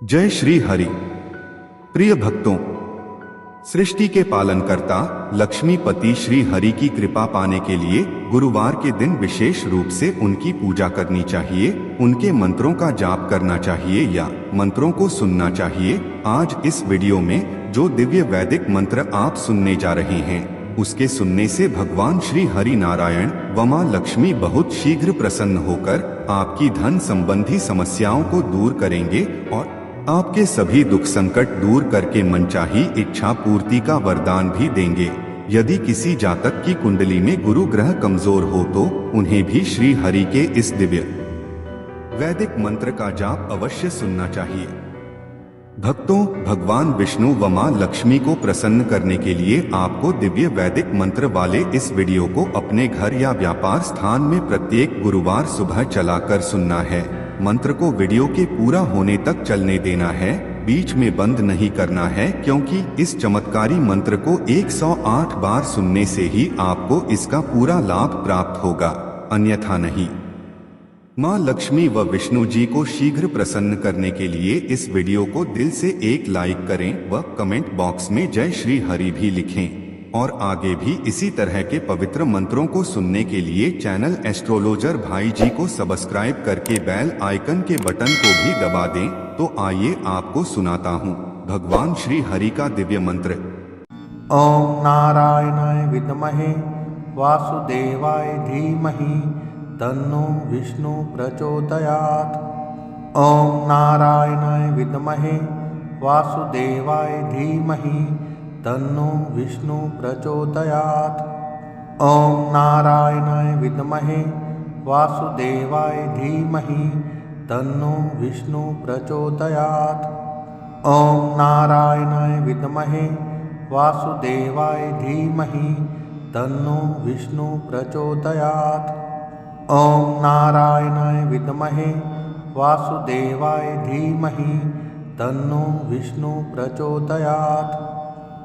जय श्री हरि। प्रिय भक्तों, सृष्टि के पालनकर्ता लक्ष्मीपति श्री हरि की कृपा पाने के लिए गुरुवार के दिन विशेष रूप से उनकी पूजा करनी चाहिए, उनके मंत्रों का जाप करना चाहिए या मंत्रों को सुनना चाहिए। आज इस वीडियो में जो दिव्य वैदिक मंत्र आप सुनने जा रहे हैं, उसके सुनने से भगवान श्री हरि नारायण व मां लक्ष्मी बहुत शीघ्र प्रसन्न होकर आपकी धन संबंधी समस्याओं को दूर करेंगे और आपके सभी दुख संकट दूर करके मनचाही इच्छा पूर्ति का वरदान भी देंगे। यदि किसी जातक की कुंडली में गुरु ग्रह कमजोर हो तो उन्हें भी श्री हरि के इस दिव्य वैदिक मंत्र का जाप अवश्य सुनना चाहिए। भक्तों, भगवान विष्णु व मां लक्ष्मी को प्रसन्न करने के लिए आपको दिव्य वैदिक मंत्र वाले इस वीडियो को अपने घर या व्यापार स्थान में प्रत्येक गुरुवार सुबह चलाकर सुनना है। मंत्र को वीडियो के पूरा होने तक चलने देना है, बीच में बंद नहीं करना है, क्योंकि इस चमत्कारी मंत्र को 108 बार सुनने से ही आपको इसका पूरा लाभ प्राप्त होगा, अन्यथा नहीं। मां लक्ष्मी व विष्णु जी को शीघ्र प्रसन्न करने के लिए इस वीडियो को दिल से एक लाइक करें व कमेंट बॉक्स में जय श्री हरि भी लिखें। और आगे भी इसी तरह के पवित्र मंत्रों को सुनने के लिए चैनल एस्ट्रोलॉजर भाई जी को सब्सक्राइब करके बेल आइकन के बटन को भी दबा दें। तो आइए आपको सुनाता हूँ भगवान श्री हरि का दिव्य मंत्र। ओम नारायणाय विद्महे वासुदेवाय धीमहि तन्नो विष्णु प्रचोदयात्। ओम नारायणाय विद्महे वासुदेवाय धीमहि तन्नो विष्णु प्रचोदयात्। ओम नारायणाय विद्महे वासुदेवाय धीमहि तन्नो विष्णु प्रचोदयात्। ओम नारायणाय विद्महे वासुदेवाय धीमहि तन्नो विष्णु प्रचोदयात्। ओम नारायणाय विद्महे वासुदेवाय धीमहि तन्नो विष्णु प्रचोदयात्।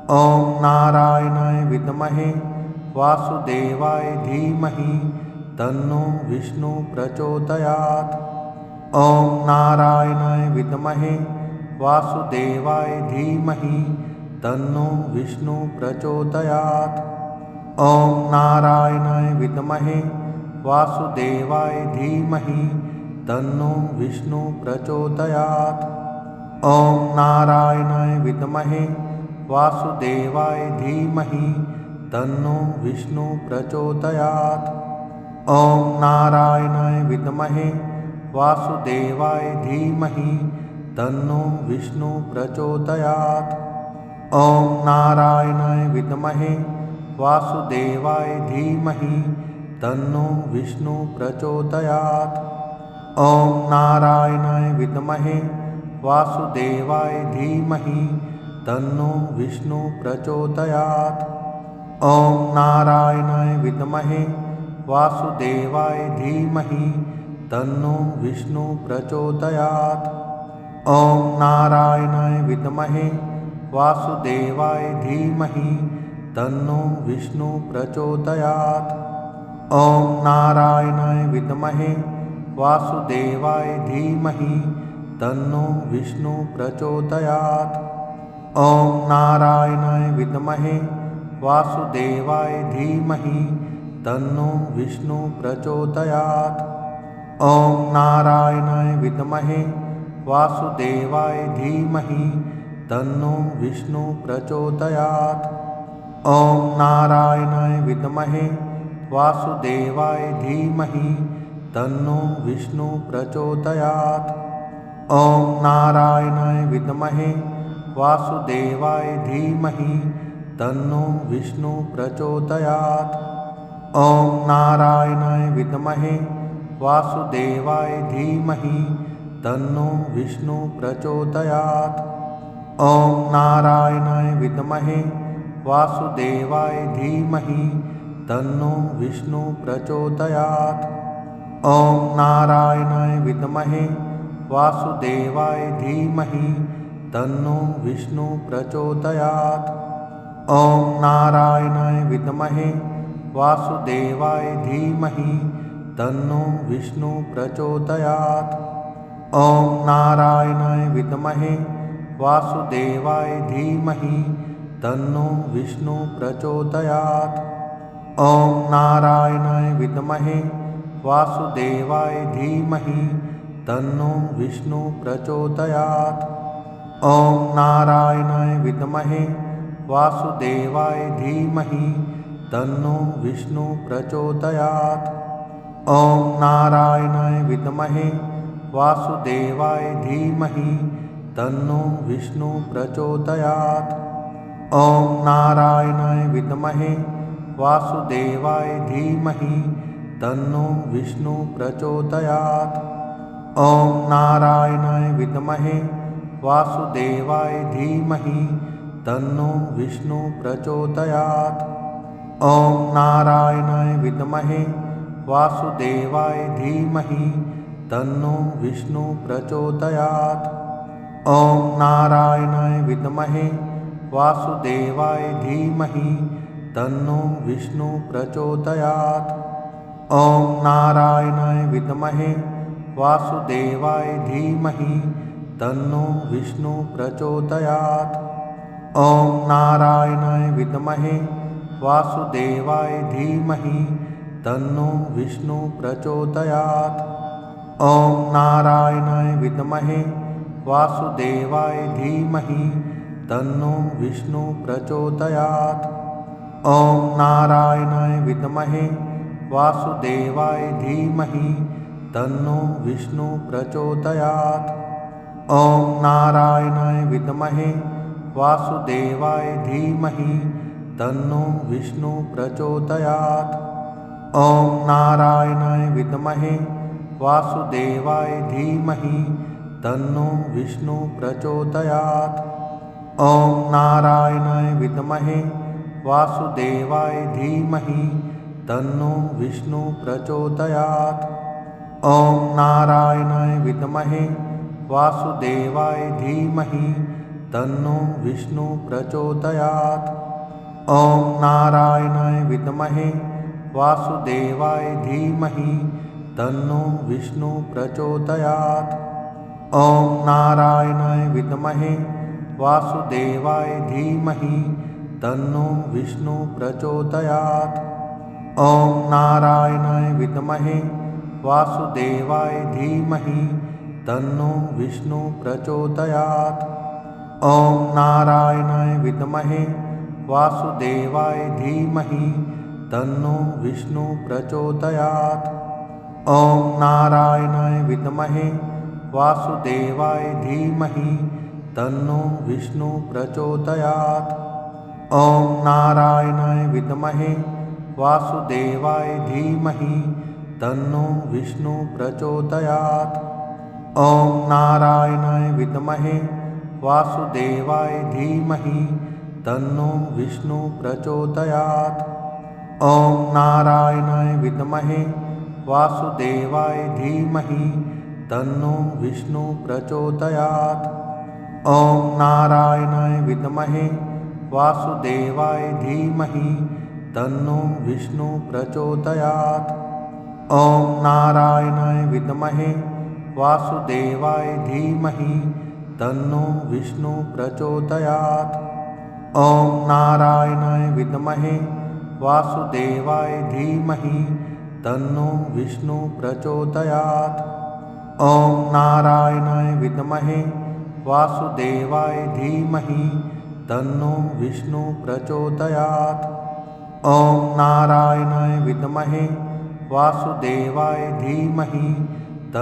ओम नारायणाय विद्महे वासुदेवाय धीमहि तन्नो विष्णु प्रचोदयात्। ओम नारायणाय विद्महे वासुदेवाय धीमहि तन्नो विष्णु प्रचोदयात्। ओम नारायणाय विद्महे वासुदेवाय धीमहि तन्नो विष्णु प्रचोदयात्। ओम नारायणाय विद्महे वासुदेवाय धीमहि तन्नो विष्णु प्रचोदयात्। ओम नारायणाय विद्महे वासुदेवाय धीमहि तन्नो विष्णु प्रचोदयात्। ओम नारायणाय विद्महे वासुदेवाय धीमहि तन्नो विष्णु प्रचोदयात्। ओम नारायणाय विद्महे वासुदेवाय धीमहि तन्नो विष्णु प्रचोदयात्। ओम नारायणाय विद्महे वासुदेवाय धीमहि तन्नो विष्णु प्रचोदयात्। ओम नारायणाय विद्महे वासुदेवाय धीमहि तन्नो विष्णु प्रचोदयात्। ओम नारायणाय विद्महे वासुदेवाय धीमहि तन्नो विष्णु प्रचोदयात्। ओम नारायणाय विद्महे वासुदेवाय धीमहि तन्नो विष्णु प्रचोदयात्। ओम नारायणाय विद्महे वासुदेवाय धीमहि तन्नो विष्णु प्रचोदयात्। ओम नारायणाय विद्महे वासुदेवाय धीमहि तन्नो विष्णु प्रचोदयात्। ओम नारायणाय विद्महे वासुदेवाय धीमहि तन्नो विष्णु प्रचोदयात्। ओम नारायणाय विद्महे वासुदेवाय धीमहि तन्नो विष्णु प्रचोदयात्। ओम नारायणाय विद्महे वासुदेवाय धीमहि तन्नो विष्णु प्रचोदयात्। ओम नारायणाय विद्महे वासुदेवाय धीमहि तन्नो विष्णु प्रचोदयात्। ओम नारायणाय विद्महे वासुदेवाय धीमहि तन्नो विष्णु प्रचोदयात्। ॐ नारायणाय विद्महे वासुदेवाय धीमहि तन्नो विष्णु प्रचोदयात्। ॐ नारायणाय विद्महे वासुदेवाय धीमहि तन्नो विष्णु प्रचोदयात्। ॐ नारायणाय विद्महे वासुदेवाय धीमहि तन्नो विष्णु प्रचोदयात्। ॐ नारायणाय विद्महे वासुदेवाय धीमहि तन्नो विष्णु प्रचोदयात्। ॐ नारायणाय विद्महे वासुदेवाय धीमहि तन्नो विष्णु प्रचोदयात्। ॐ नारायणाय विद्महे वासुदेवाय धीमहि तन्नो विष्णु प्रचोदयात्। ॐ नारायणाय विद्महे वासुदेवाय धीमहि तन्नो विष्णु प्रचोदयात्। ॐ नारायणाय विद्महे वासुदेवाय धीमहि तन्नो विष्णु प्रचोदयात्। ॐ नारायणाय विद्महे वासुदेवाय धीमहि तन्नो विष्णु प्रचोदयात्। ॐ नारायणाय विद्महे वासुदेवाय धीमहि तन्नो विष्णु प्रचोदयात्। ॐ नारायणाय विद्महे वासुदेवाय धीमहि तन्नो विष्णु प्रचोदयात्। ॐ नारायणाय विद्महे वासुदेवाय धीमहि तन्नो विष्णु प्रचोदयात्। ॐ नारायणाय विद्महे वासुदेवाय धीमहि तन्नो विष्णु प्रचोदयात्। ॐ नारायणाय विद्महे वासुदेवाय धीमहि तन्नो विष्णु प्रचोदयात्। ॐ नारायणाय विद्महे वासुदेवाय धीमहि तन्नो विष्णु प्रचोदयात्। ॐ नारायणाय विद्महे वासुदेवाय धीमहि तन्नो विष्णु प्रचोदयात्। ॐ नारायणाय विद्महे वासुदेवाय धीमहि तन्नो विष्णु प्रचोदयात्। ॐ नारायणाय विद्महे वासुदेवाय धीमहि तन्नो विष्णु प्रचोदयात्। ॐ नारायणाय विद्महे वासुदेवाय धीमहि तन्नो विष्णु प्रचोदयात्। ॐ नारायणाय विद्महे वासुदेवाय धीमहि तन्नो विष्णु प्रचोदयात्। ॐ नारायणाय विद्महे वासुदेवाय धीमहि तन्नो विष्णु प्रचोदयात्। ॐ नारायणाय विद्महे वासुदेवाय धीमहि तन्नो विष्णु प्रचोदयात्। ॐ नारायणाय विद्महे वासुदेवाय धीमहि तन्नो विष्णु प्रचोदयात्। ॐ नारायणाय विद्महे वासुदेवाय धीमहि तन्नो विष्णु प्रचोदयात्। ॐ नारायणाय विद्महे वासुदेवाय धीमहि तन्नो विष्णु प्रचोदयात्। ॐ नारायणाय विद्महे वासुदेवाय धीमहि तन्नो विष्णु प्रचोदयात्। ॐ नारायणाय विद्महे वासुदेवाय धीमहि तन्नो विष्णु प्रचोदयात्। ॐ नारायणाय विद्महे वासुदेवाय धीमहि तन्नो विष्णु प्रचोदयात्। ॐ नारायणाय विद्महे वासुदेवाय धीमहि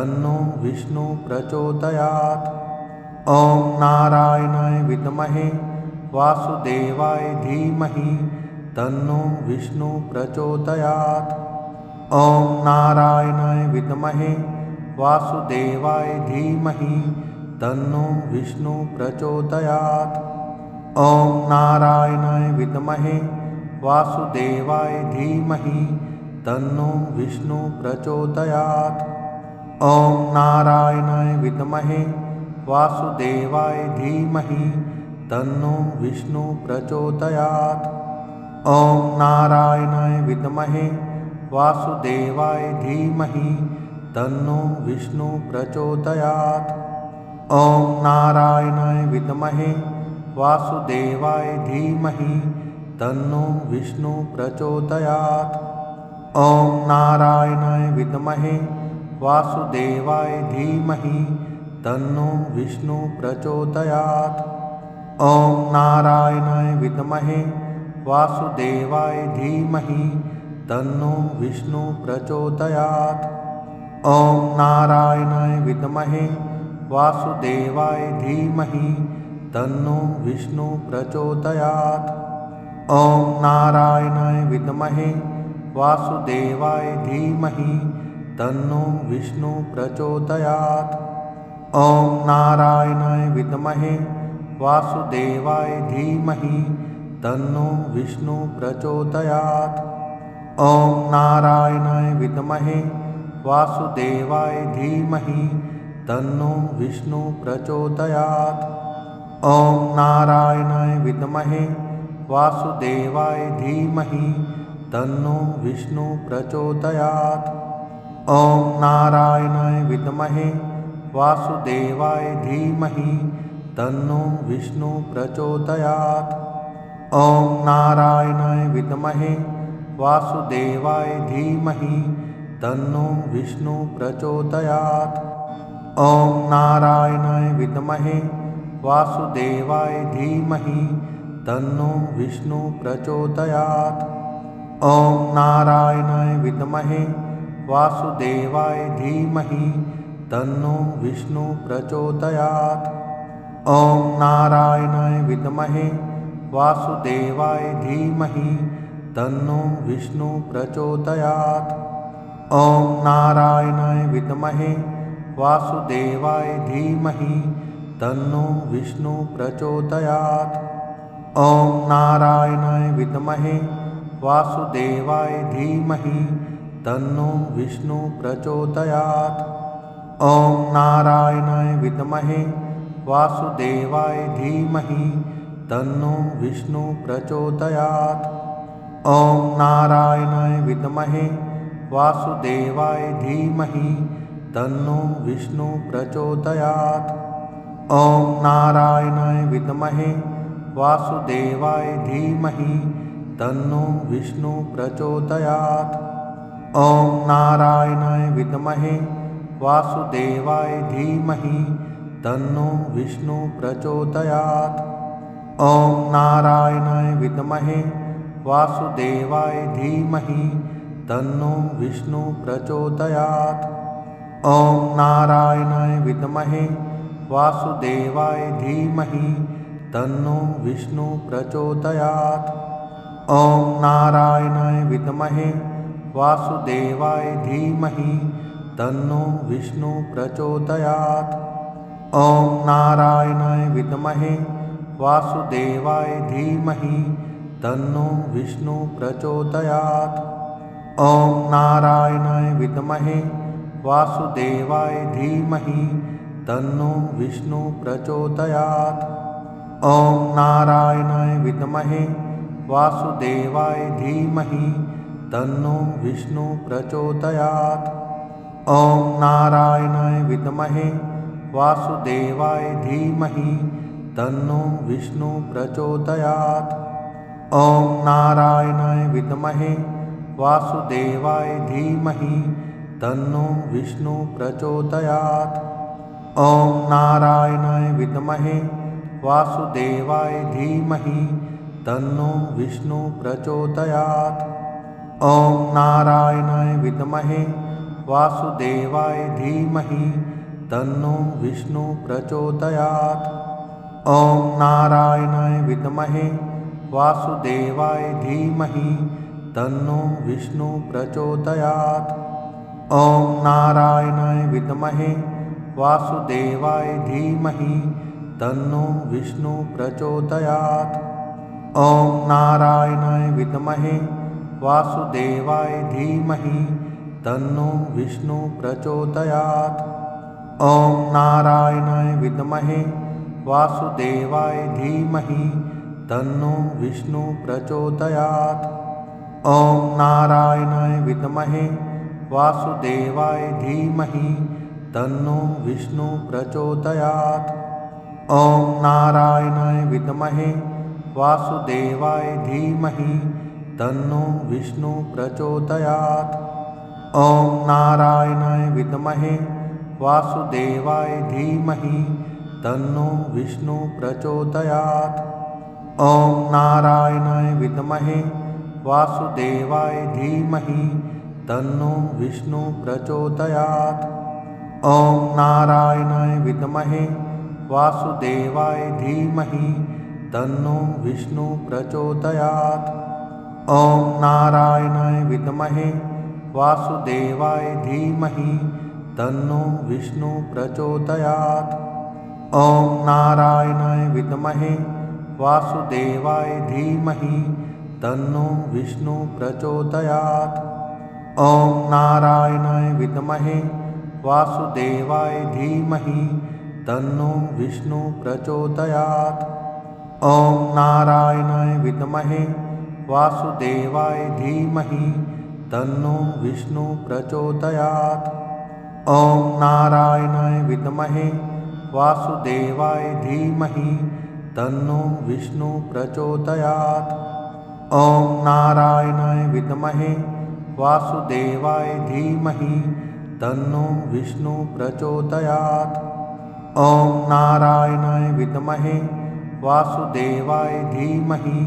तन्नो विष्णु प्रचोदयात्। ॐ नारायणाय विद्महे वासुदेवाय धीमहि तन्नो विष्णु प्रचोदयात्। ॐ नारायणाय विद्महे वासुदेवाय धीमहि तन्नो विष्णु प्रचोदयात्। ॐ नारायणाय विद्महे वासुदेवाय धीमहि तन्नो विष्णु प्रचोदयात्। ॐ नारायणाय विद्महे वासुदेवाय धीमहि तन्नो विष्णु प्रचोदयात्। ॐ नारायणाय विद्महे वासुदेवाय धीमहि तन्नो विष्णु प्रचोदयात्। ॐ नारायणाय विद्महे वासुदेवाय धीमहि तन्नो विष्णु प्रचोदयात्। ॐ नारायणाय विद्महे वासुदेवाय धीमहि तन्नो विष्णु प्रचोदयात्। ॐ नारायणाय विद्महे वासुदेवाय धीमहि तन्नो विष्णु प्रचोदयात्। ॐ नारायणाय विद्महे वासुदेवाय धीमहि तन्नो विष्णु प्रचोदयात्। ॐ नारायणाय विद्महे वासुदेवाय धीमहि तन्नो विष्णु प्रचोदयात्। ॐ नारायणाय विद्महे वासुदेवाय धीमहि तन्नो विष्णु प्रचोदयात्। ॐ नारायणाय विद्महे वासुदेवाय धीमहि तन्नो विष्णु प्रचोदयात्। ॐ नारायणाय विद्महे वासुदेवाय धीमहि तन्नो विष्णु प्रचोदयात्। ॐ नारायणाय विद्महे वासुदेवाय धीमहि तन्नो विष्णु प्रचोदयात्। ॐ नारायणाय विद्महे वासुदेवाय धीमहि तन्नो विष्णु प्रचोदयात्। ॐ नारायणाय विद्महे वासुदेवाय धीमहि तन्नो विष्णु प्रचोदयात्। ॐ नारायणाय विद्महे वासुदेवाय धीमहि तन्नो विष्णु प्रचोदयात्। ॐ नारायणाय विद्महे वासुदेवाय धीमहि तन्नो विष्णु प्रचोदयात्। ॐ नारायणाय विद्महे वासुदेवाय धीमहि तन्नो विष्णु प्रचोदयात्। ॐ नारायणाय विद्महे वासुदेवाय धीमहि तन्नो विष्णु प्रचोदयात्। ॐ नारायणाय विद्महे वासुदेवाय धीमहि तन्नो विष्णु प्रचोदयात्। ॐ नारायणाय विद्महे वासुदेवाय धीमहि तन्नो विष्णु प्रचोदयात्। ॐ नारायणाय विद्महे वासुदेवाय धीमहि तन्नो विष्णु प्रचोदयात्। ॐ नारायणाय विद्महे वासुदेवाय धीमहि तन्नो विष्णु प्रचोदयात्। ॐ नारायणाय विद्महे वासुदेवाय धीमहि तन्नो विष्णु प्रचोदयात्। ॐ नारायणाय विद्महे वासुदेवाय धीमहि तन्नो विष्णु प्रचोदयात्। ॐ नारायणाय विद्महे वासुदेवाय धीमहि तन्नो विष्णु प्रचोदयात्। ॐ नारायणाय विद्महे वासुदेवाय धीमहि तन्नो विष्णु प्रचोदयात्। ॐ नारायणाय विद्महे वासुदेवाय धीमहि तन्नो विष्णु प्रचोदयात्। ॐ नारायणाय विद्महे वासुदेवाय धीमहि तन्नो विष्णु प्रचोदयात्। ॐ नारायणाय विद्महे वासुदेवाय धीमहि तन्नो विष्णु प्रचोदयात्। ॐ नारायणाय विद्महे वासुदेवाय धीमहि तन्नो विष्णु प्रचोदयात्। ॐ नारायणाय विद्महे वासुदेवाय धीमहि तन्नो विष्णु प्रचोदयात्। ॐ नारायणाय विद्महे वासुदेवाय धीमहि तन्नो विष्णु प्रचोदयात्। ॐ नारायणाय विद्महे वासुदेवाय धीमहि तन्नो विष्णु प्रचोदयात्। ॐ नारायणाय विद्महे वासुदेवाय धीमहि तन्नो विष्णु प्रचोदयात्। ॐ नारायणाय विद्महे वासुदेवाय धीमहि तन्नो विष्णु प्रचोदयात्। ॐ नारायणाय विद्महे वासुदेवाय धीमहि तन्नो विष्णु प्रचोदयात्। ॐ नारायणाय विद्महे वासुदेवाय धीमहि तन्नो विष्णु प्रचोदयात्। ॐ नारायणाय विद्महे वासुदेवाय धीमहि तन्नो विष्णु प्रचोदयात्। ॐ नारायणाय विद्महे वासुदेवाय धीमहि तन्नो विष्णु प्रचोदयात्। ॐ नारायणाय विद्महे वासुदेवाय धीमहि तन्नो विष्णु प्रचोदयात्। ॐ नारायणाय विद्महे वासुदेवाय धीमहि तन्नो विष्णु प्रचोदयात्। ॐ नारायणाय विद्महे वासुदेवाय धीमहि तन्नो विष्णु प्रचोदयात्। ॐ नारायणाय विद्महे वासुदेवाय धीमहि तन्नो विष्णु प्रचोदयात्। ॐ नारायणाय विद्महे वासुदेवाय धीमहि तन्नो विष्णु प्रचोदयात्। ॐ नारायणाय विद्महे वासुदेवाय धीमहि तन्नो विष्णु प्रचोदयात्। ॐ नारायणाय विद्महे वासुदेवाय धीमहि तन्नो विष्णु प्रचोदयात्। ॐ नारायणाय विद्महे वासुदेवाय धीमहि तन्नो विष्णु प्रचोदयात्। ॐ नारायणाय विद्महे वासुदेवाय धीमहि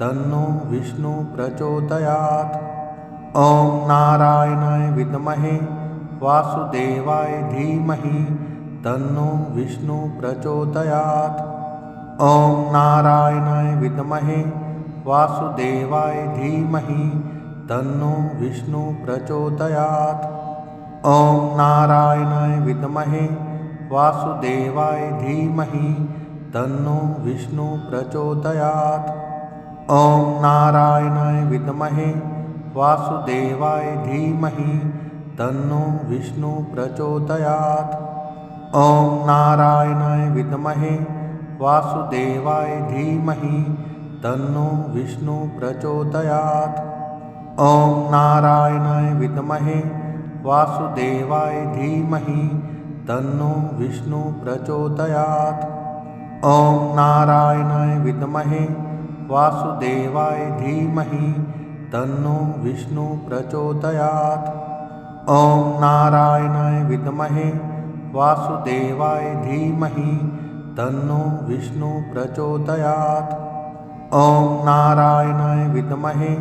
तन्नो विष्णु प्रचोदयात्। ॐ नारायणाय विद्महे वासुदेवाय धीमहि तन्नो विष्णु प्रचोदयात्। ॐ नारायणाय विद्महे वासुदेवाय धीमहि तन्नो विष्णु प्रचोदयात्। ॐ नारायणाय विद्महे वासुदेवाय धीमहि तन्नो विष्णु प्रचोदयात्। ॐ नारायणाय विद्महे वासुदेवाय धीमहि तन्नो विष्णु प्रचोदयात्। ॐ नारायणाय विद्महे वासुदेवाय धीमहि तन्नो विष्णु प्रचोदयात्। ॐ नारायणाय विद्महे वासुदेवाय धीमहि तन्नो विष्णु प्रचोदयात्। ॐ नारायणाय विद्महे वासुदेवाय धीमहि तन्नो विष्णु प्रचोदयात्। ॐ नारायणाय विद्महे वासुदेवाय धीमहि तन्नो विष्णु प्रचोदयात्। ॐ नारायणाय विद्महे